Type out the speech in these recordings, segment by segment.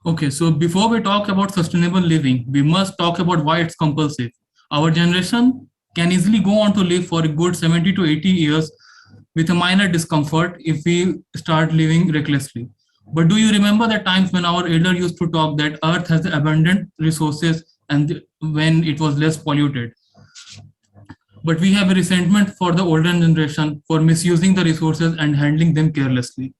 Okay, so before we talk about sustainable living, we must talk about why it's compulsive. Our generation can easily go on to live for a good 70 to 80 years with a minor discomfort if we start living recklessly. But do you remember the times when our elder used to talk that Earth has abundant resources and when it was less polluted? But we have a resentment for the older generation for misusing the resources and handling them carelessly.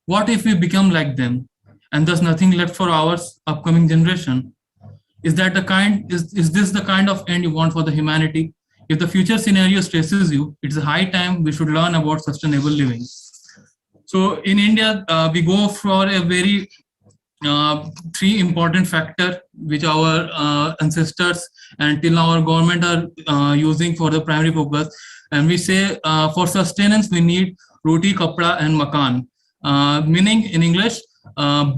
What if we become like them and there's nothing left for our upcoming generation? Is this the kind of end you want for the humanity? If the future scenario stresses you, it's a high time we should learn about sustainable living. So in India, we go for a very three important factor which our ancestors and till now our government are using for the primary focus, and we say for sustenance we need roti, kapda and makan, meaning in English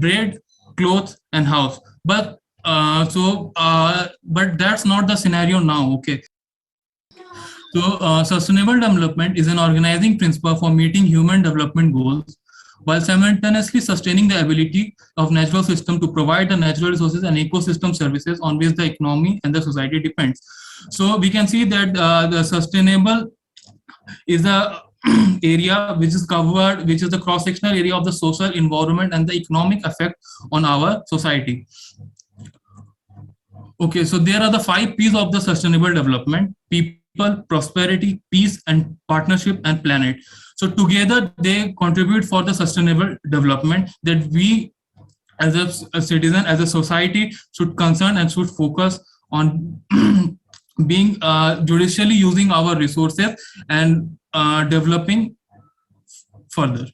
bread, clothes and house. But that's not the scenario now. Okay, so sustainable development is an organizing principle for meeting human development goals while simultaneously sustaining the ability of natural system to provide the natural resources and ecosystem services on which the economy and the society depends. So we can see that the sustainable is the area which is covered, which is the cross-sectional area of the social environment and the economic effect on our society. Okay, so there are the 5 P's of the sustainable development: people, prosperity, peace, and partnership and planet. So together they contribute for the sustainable development that we as a citizen, as a society should concern and should focus on being judicially using our resources and developing further.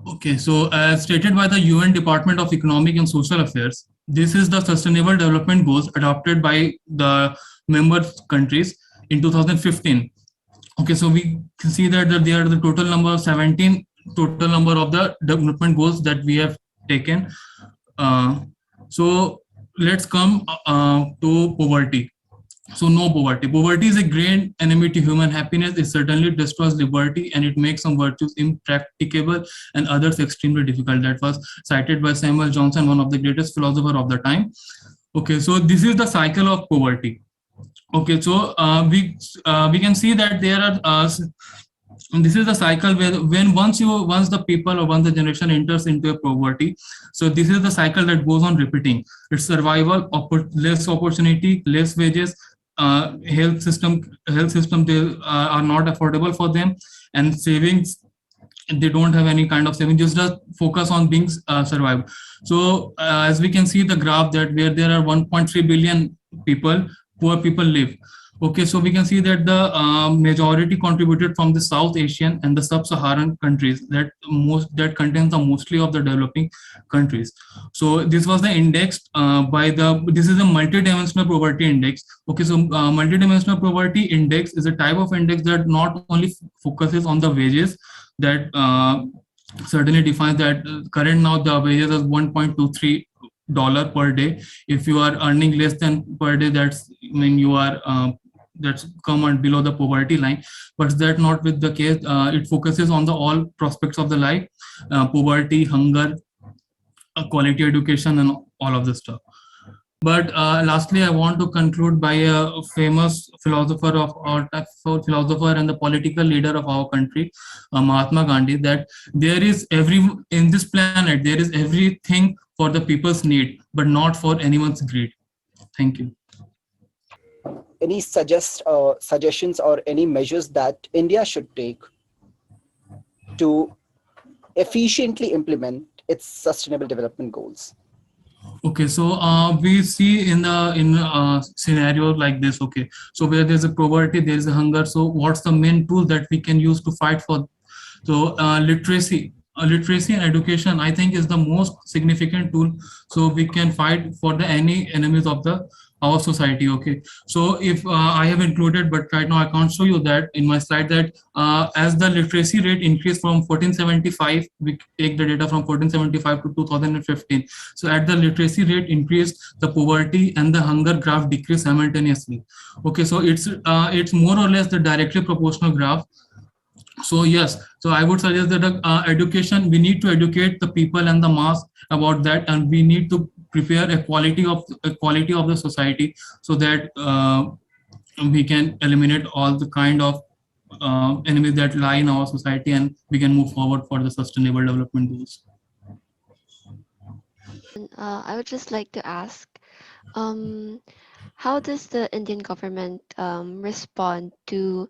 Okay, so as stated by the UN Department of Economic and Social Affairs, this is the Sustainable Development Goals adopted by the member countries in 2015. Okay, so we can see that there are the total number of 17 total number of the development goals that we have taken. So let's come to poverty. So no poverty. Poverty is a great enemy to human happiness. It certainly destroys liberty and it makes some virtues impracticable and others extremely difficult. That was cited by Samuel Johnson, one of the greatest philosophers of the time. Okay, so this is the cycle of poverty. Okay, so we can see that there are this is the cycle where when once the people or once the generation enters into a poverty, so this is the cycle that goes on repeating. It's survival, less opportunity, less wages, health system they are not affordable for them, and savings they don't have any kind of saving, just focus on being survived. So as we can see the graph that where there are 1.3 billion people, poor people live. Okay, so we can see that the majority contributed from the South Asian and the Sub-Saharan countries that contains the mostly of the developing countries. So this was the index this is a multidimensional poverty index. Okay, so multidimensional poverty index is a type of index that not only focuses on the wages that certainly defines that current now the wages is $1.23 per day. If you are earning less than per day, that's when you are that's come on below the poverty line. But that not with the case. It focuses on the all prospects of the life, poverty, hunger, quality education, and all of this stuff. But lastly, I want to conclude by a famous philosopher of our philosopher and the political leader of our country, Mahatma Gandhi, that there is in this planet there is everything for the people's need, but not for anyone's greed. Thank you. Any suggestions or any measures that India should take to efficiently implement its sustainable development goals? Okay, so we see in scenario like this. Okay, so where there's a poverty, there is a hunger. So what's the main tool that we can use to fight for? So literacy and education, I think, is the most significant tool. So we can fight for the any enemies of our society. Okay, so if I have included, but right now I can't show you that in my slide, that as the literacy rate increased from 1475, we take the data from 1475 to 2015. So at the literacy rate increased, the poverty and the hunger graph decreased simultaneously. Okay, so it's more or less the directly proportional graph. So yes, so I would suggest that education, we need to educate the people and the mass about that, and we need to prepare a quality of the society, so that we can eliminate all the kind of enemies that lie in our society, and we can move forward for the sustainable development goals. I would just like to ask, um, how does the Indian government respond to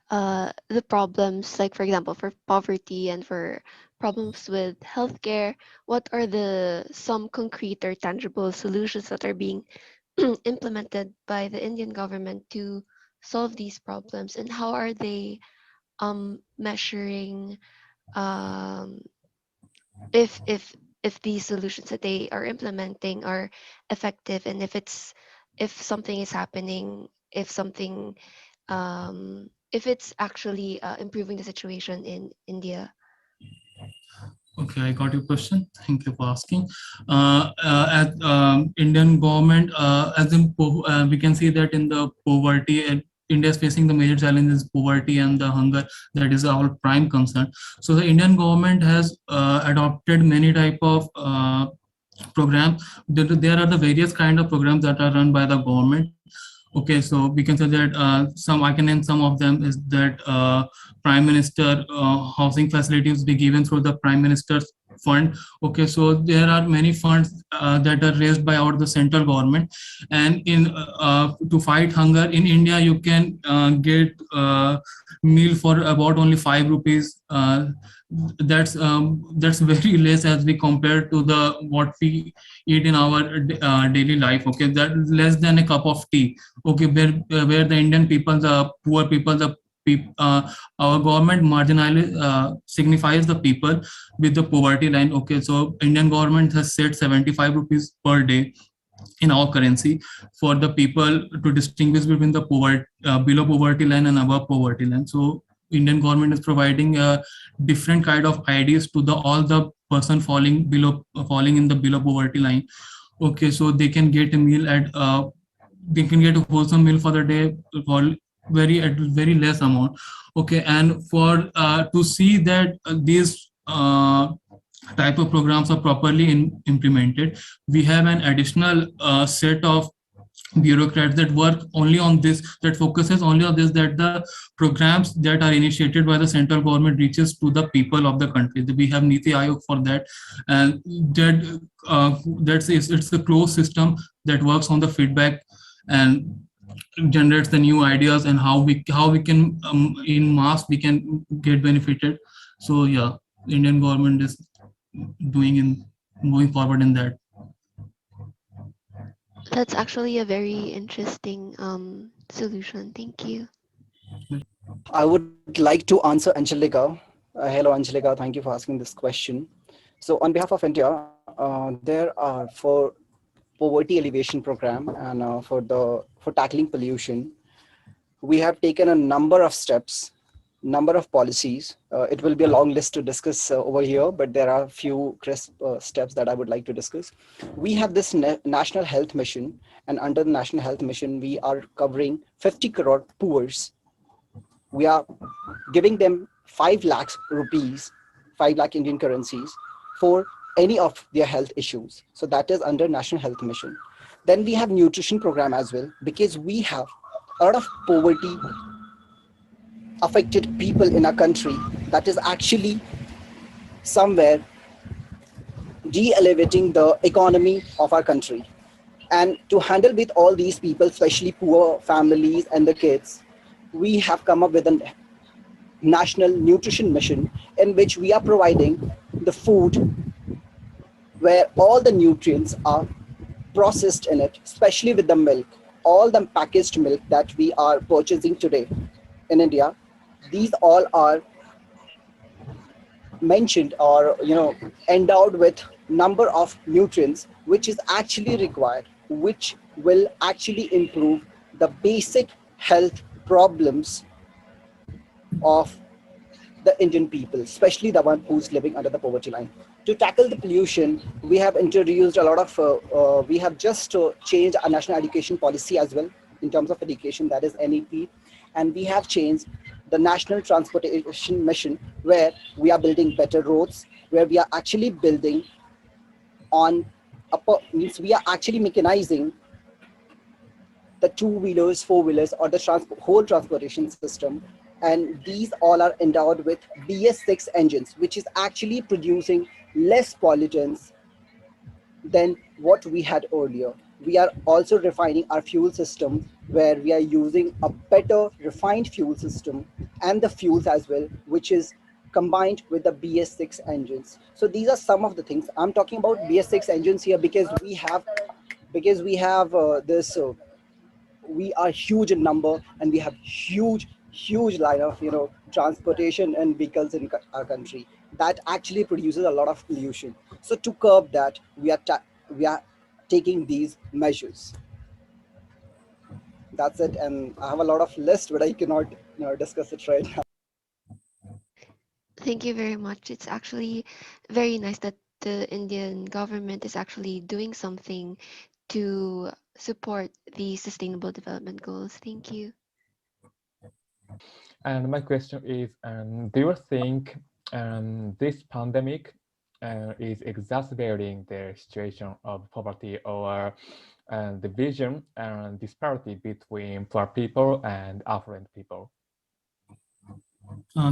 the problems, like for example, for poverty and for problems with healthcare? What are the some concrete or tangible solutions that are being implemented by the Indian government to solve these problems, and how are they measuring um, if if if these solutions that they are implementing are effective, and if something is happening, if it's actually improving the situation in India? Okay, I got your question. Thank you for asking. As Indian government, we can see that in the poverty, India is facing the major challenges, poverty and the hunger. That is our prime concern. So the Indian government has adopted many type of programs. There are the various kind of programs that are run by the government. Okay, so we can say that some, I can name some of them, is that prime minister housing facilities be given through the prime minister's fund. Okay, so there are many funds that are raised by our the central government, and in to fight hunger in India, you can get meal for about only 5 rupees. That's very less as we compare to the what we eat in our daily life. Okay, that less than a cup of tea. Okay, where the Indian people, the poor people, our government marginally signifies the people with the poverty line. Okay, so Indian government has set 75 rupees per day in our currency for the people to distinguish between the below poverty line and above poverty line. So Indian government is providing a different kind of ideas to the all the person falling in the below poverty line. Okay, so they can get a meal they can get a wholesome meal for the day for very less amount. Okay, and for to see that these type of programs are properly implemented, we have an additional set of bureaucrats that work only on this, that focuses only on this, that the programs that are initiated by the central government reaches to the people of the country. We have Niti Ayog for that, and it's a closed system that works on the feedback and generates the new ideas, and how we can in mass we can get benefited. So yeah, Indian government is doing in moving forward in that. That's actually a very interesting solution. Thank you. I would like to answer Angelica. Hello, Angelica. Thank you for asking this question. So, on behalf of India, there are for poverty alleviation program and for tackling pollution, we have taken a number of steps, number of policies. It will be a long list to discuss over here, but there are a few crisp steps that I would like to discuss. We have this national health mission, and under the national health mission, we are covering 50 crore poors. We are giving them 5 lakhs rupees, 5 lakh Indian currencies for any of their health issues. So that is under National Health Mission. Then we have nutrition program as well, because we have a lot of poverty affected people in our country that is actually somewhere de-elevating the economy of our country. And to handle with all these people, especially poor families and the kids, we have come up with a national nutrition mission in which we are providing the food where all the nutrients are processed in it, especially with the milk, all the packaged milk that we are purchasing today in India. These all are mentioned or endowed with number of nutrients which is actually required, which will actually improve the basic health problems of the Indian people, especially the one who's living under the poverty line. To tackle the pollution, we have introduced a lot of, we have just changed our national education policy as well in terms of education, that is NEP, and we have changed the National Transportation Mission, where we are building better roads, where we are actually building on means we are actually mechanizing the two-wheelers, four-wheelers, or the whole transportation system. And these all are endowed with BS6 engines, which is actually producing less pollutants than what we had earlier. We are also refining our fuel system, where we are using a better refined fuel system and the fuels as well, which is combined with the BS6 engines. So these are some of the things. I'm talking about BS6 engines here because we have this. We are huge in number, and we have huge line of transportation and vehicles in our country that actually produces a lot of pollution. So to curb that, we are taking these measures. That's it. And I have a lot of list, but I cannot discuss it right now. Thank you very much. It's actually very nice that the Indian government is actually doing something to support the Sustainable Development Goals. Thank you. And my question is, do you think this pandemic is exacerbating the situation of poverty or division and disparity between poor people and affluent people?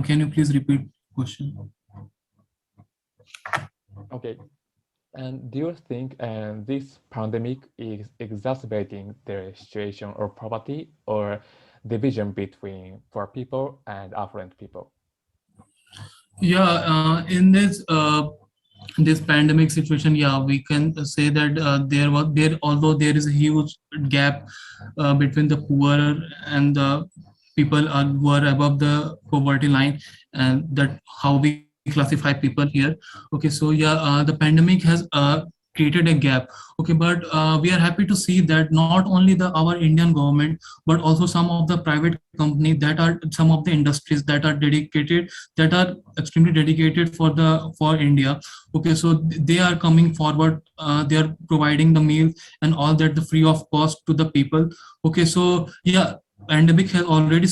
Can you please repeat the question? Okay. And do you think this pandemic is exacerbating the situation of poverty or division between poor people and affluent people? Yeah, in this pandemic situation, yeah, we can say that although there is a huge gap between the poor and the people who are above the poverty line, and that how we classify people here. Okay, so yeah, the pandemic has created a gap. Okay, but we are happy to see that not only our Indian government, but also some of the private companies, that are some of the industries that are extremely dedicated for India. Okay, so they are coming forward. They are providing the meals and all that, the free of cost to the people. Okay, so yeah, pandemic has already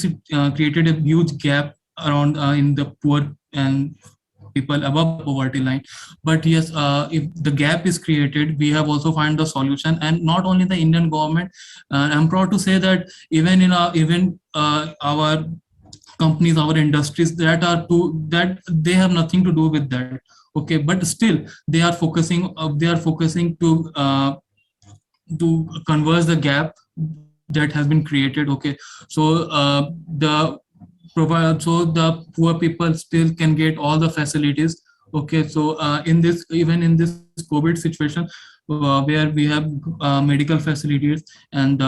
created a huge gap around in the poor and people above the poverty line. But yes, if the gap is created, we have also found the solution. And not only the Indian government, I'm proud to say that even our companies, our industries that they have nothing to do with that. Okay, but still they are focusing to converse the gap that has been created. Okay, so the poor people still can get all the facilities. Okay, so even in this COVID situation, where we have medical facilities and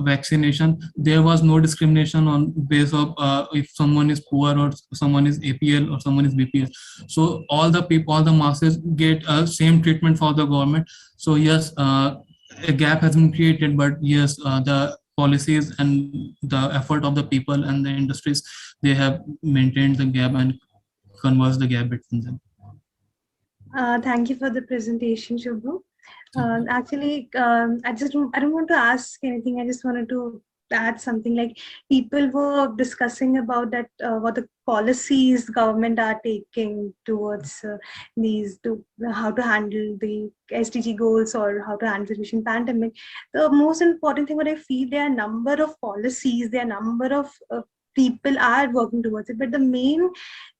vaccination, there was no discrimination on base of if someone is poor or someone is APL or someone is BPL. So all the masses get same treatment for the government. So yes, a gap has been created, but yes, the policies and the effort of the people and the industries, they have maintained the gap and conversed the gap between them. Thank you for the presentation, Shubhu. I don't want to ask anything. I just wanted to add something. Like, people were discussing about that what the policies government are taking towards how to handle the SDG goals or how to handle the mission pandemic. The most important thing what I feel, there are a number of policies, there are a number of people are working towards it, but the main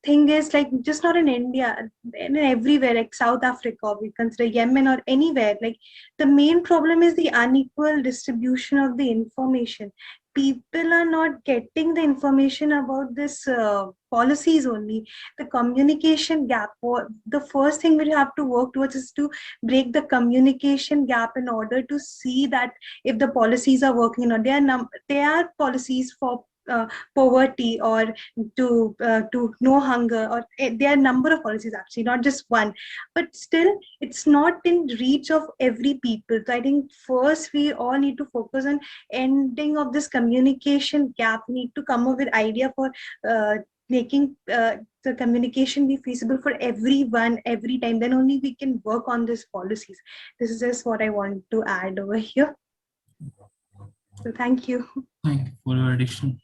thing is, like, just not in India, and everywhere, like South Africa, we consider Yemen or anywhere, like, the main problem is the unequal distribution of the information. People are not getting the information about this policies only. The communication gap, the first thing we have to work towards is to break the communication gap in order to see that if the policies are working or there are policies for poverty or to no hunger, or there are a number of policies, actually not just one, but still it's not in reach of every people. So I think first we all need to focus on ending of this communication gap. We need to come up with idea for making the communication be feasible for everyone every time. Then only we can work on these policies. This is just what I want to add over here. So thank you. Thank you for your addition.